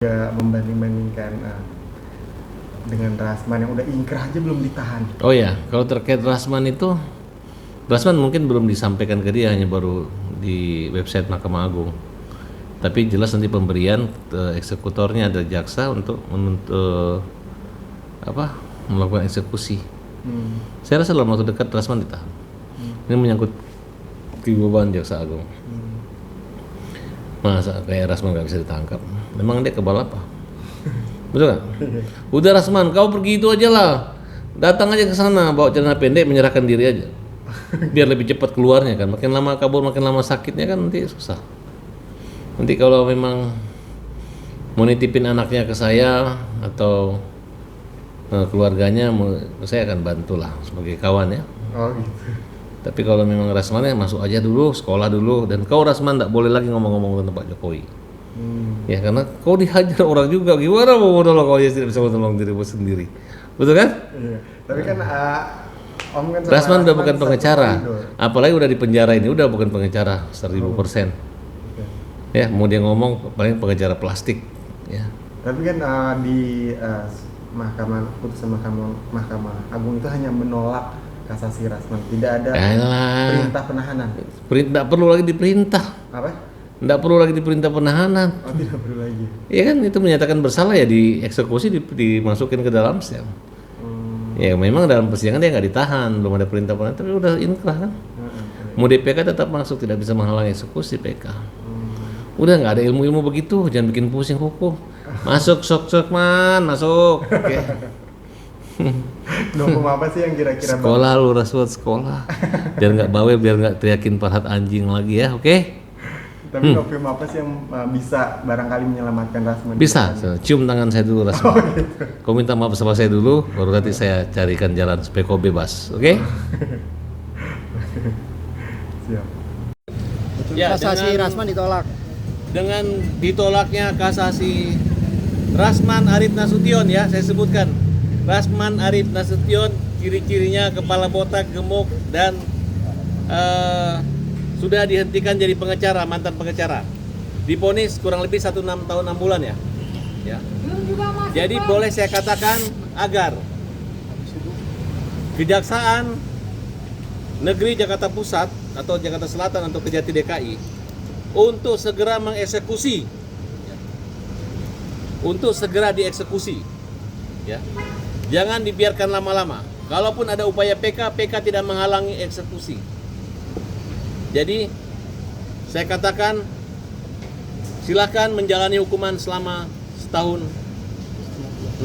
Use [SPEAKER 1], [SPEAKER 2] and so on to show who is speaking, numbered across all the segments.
[SPEAKER 1] Ya, membanding-bandingkan dengan Rasman yang udah ingkrah aja belum ditahan.
[SPEAKER 2] Oh ya, kalau terkait Rasman itu, Rasman mungkin belum disampaikan ke dia, hanya baru di website Mahkamah Agung. Tapi jelas nanti pemberian eksekutornya ada jaksa untuk melakukan eksekusi. Saya rasa dalam waktu dekat Rasman ditahan. Ini menyangkut kewibawan jaksa agung. Masa kayak Rasman nggak bisa ditangkap? Memang dia kebal apa? Betul kan? Udah Rasman, kau pergi itu aja lah. Datang aja ke sana, bawa celana pendek, menyerahkan diri aja. Biar lebih cepat keluarnya kan. Makin lama kabur, makin lama sakitnya kan nanti susah. Nanti kalau memang mau nitipin anaknya ke saya atau keluarganya, saya akan bantulah sebagai kawan ya.
[SPEAKER 1] Oh gitu.
[SPEAKER 2] Tapi kalau memang Rasmannya masuk aja dulu, sekolah dulu, dan kau Rasman tak boleh lagi ngomong-ngomong tentang Pak Jokowi. Ya karena kau dihajar orang juga, gimana mau menolong kau tidak bisa menolong dirimu sendiri, betul kan?
[SPEAKER 1] Iya. Tapi kan Om kan sama
[SPEAKER 2] Rasman udah bukan
[SPEAKER 1] satu
[SPEAKER 2] pengacara,
[SPEAKER 1] koridor.
[SPEAKER 2] apalagi udah di penjara ini udah bukan pengacara 1000%. Ya mau dia ngomong paling pengacara plastik. Ya.
[SPEAKER 1] Tapi kan di putusan Mahkamah Agung itu hanya menolak kasasi Rasman, tidak ada perintah penahanan.
[SPEAKER 2] Tidak perlu lagi diperintah.
[SPEAKER 1] Apa?
[SPEAKER 2] Tidak perlu lagi diperintah penahanan.
[SPEAKER 1] Oh, tidak perlu lagi.
[SPEAKER 2] Iya kan itu menyatakan bersalah ya dieksekusi, dimasukin ke dalam sel. Ya memang dalam persidangan dia nggak ditahan, belum ada perintah penahanan, tapi udah inkrah kan. Mau DPK tetap masuk, tidak bisa menghalangi eksekusi PK. Udah nggak ada ilmu-ilmu begitu, jangan bikin pusing hukum. Masuk sok man, masuk. Oke.
[SPEAKER 1] Hukum apa sih yang kira-kira
[SPEAKER 2] Sekolah lu Raswat sekolah. Biar nggak bawel, biar nggak teriakin Farhat anjing lagi ya, oke?
[SPEAKER 1] Tapi hukum apa sih yang bisa barangkali menyelamatkan Rasman?
[SPEAKER 2] Bisa, cium tangan saya dulu Rasman. Kau minta maaf sama saya dulu, baru nanti saya carikan jalan supaya kau bebas, oke?
[SPEAKER 1] Siap.
[SPEAKER 2] Ya,
[SPEAKER 3] Kasasi Rasman ditolak.
[SPEAKER 2] Dengan ditolaknya kasasi Rasman Arif Nasution ya, saya sebutkan. Rasman Arif Nasution, ciri-cirinya kepala botak, gemuk, dan sudah dihentikan jadi pengacara, mantan pengacara. Divonis kurang lebih 1 tahun 6 bulan ya. Jadi boleh saya katakan agar Kejaksaan Negeri Jakarta Pusat atau Jakarta Selatan atau Kejati DKI untuk segera mengeksekusi, untuk segera dieksekusi, ya. Jangan dibiarkan lama-lama. Kalaupun ada upaya PK tidak menghalangi eksekusi. Jadi saya katakan silakan menjalani hukuman selama setahun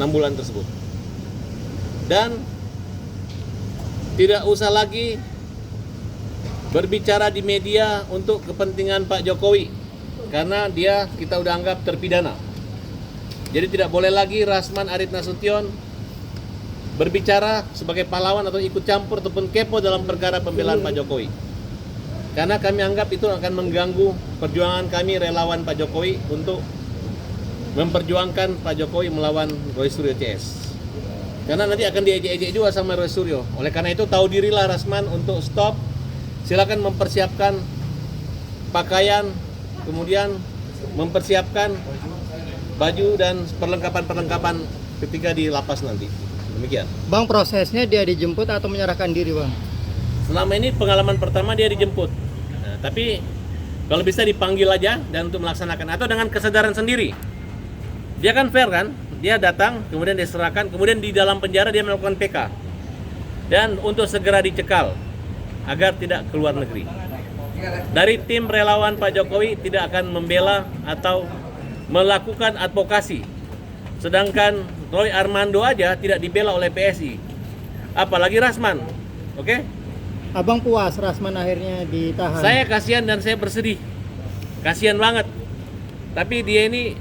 [SPEAKER 2] 6 bulan tersebut. Dan tidak usah lagi berbicara di media untuk kepentingan Pak Jokowi karena kita udah anggap terpidana. Jadi tidak boleh lagi Rasman Arif Nasution berbicara sebagai pahlawan atau ikut campur ataupun kepo dalam perkara pembelaan Pak Jokowi. Karena kami anggap itu akan mengganggu perjuangan kami relawan Pak Jokowi untuk memperjuangkan Pak Jokowi melawan Roy Suryo CS. Karena nanti akan diejek-ejek juga sama Roy Suryo. Oleh karena itu tahu dirilah Rasman untuk stop. Silakan mempersiapkan pakaian, kemudian mempersiapkan baju dan perlengkapan-perlengkapan ketika di lapas nanti. Demikian.
[SPEAKER 3] Bang, prosesnya dia dijemput atau menyerahkan diri, Bang?
[SPEAKER 2] Selama ini pengalaman pertama dia dijemput. Nah, tapi kalau bisa dipanggil aja dan untuk melaksanakan atau dengan kesadaran sendiri. Dia kan fair kan? Dia datang, kemudian diserahkan, kemudian di dalam penjara dia melakukan PK. Dan untuk segera dicekal agar tidak keluar negeri. Dari tim relawan Pak Jokowi tidak akan membela atau melakukan advokasi. Sedangkan Roy Armando aja tidak dibela oleh PSI. Apalagi Rasman. Oke?
[SPEAKER 3] Abang puas Rasman akhirnya ditahan?
[SPEAKER 2] Saya kasihan dan saya bersedih. Kasihan banget. Tapi dia ini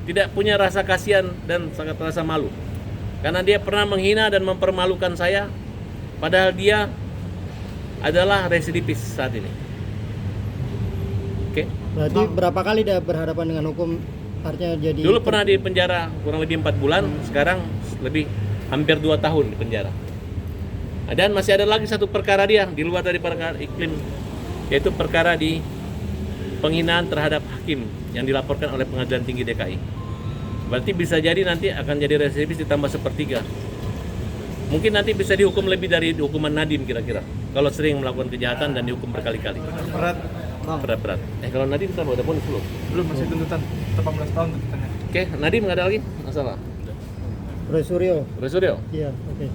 [SPEAKER 2] tidak punya rasa kasihan dan sangat rasa malu. Karena dia pernah menghina dan mempermalukan saya. Padahal dia adalah residivis saat ini. Oke.
[SPEAKER 3] Berarti berapa kali dia berhadapan dengan hukum? Artinya jadi
[SPEAKER 2] Dulu pernah di penjara kurang lebih 4 bulan, sekarang lebih hampir 2 tahun di penjara. Dan masih ada lagi satu perkara dia di luar dari perkara iklim, yaitu perkara di penghinaan terhadap hakim yang dilaporkan oleh Pengadilan Tinggi DKI. Berarti bisa jadi nanti akan jadi residivis ditambah sepertiga. Mungkin nanti bisa dihukum lebih dari hukuman Nadiem kira-kira. Kalau sering melakukan kejahatan dan dihukum berkali-kali.
[SPEAKER 4] Berat.
[SPEAKER 2] Berat. Kalau Nadiem sama udah ponis belum?
[SPEAKER 4] Belum, masih tuntutan 18 tahun tuntutannya.
[SPEAKER 2] Oke, Nadiem nggak ada lagi masalah.
[SPEAKER 3] Roy Suryo.
[SPEAKER 2] Roy Suryo?
[SPEAKER 3] Iya, oke.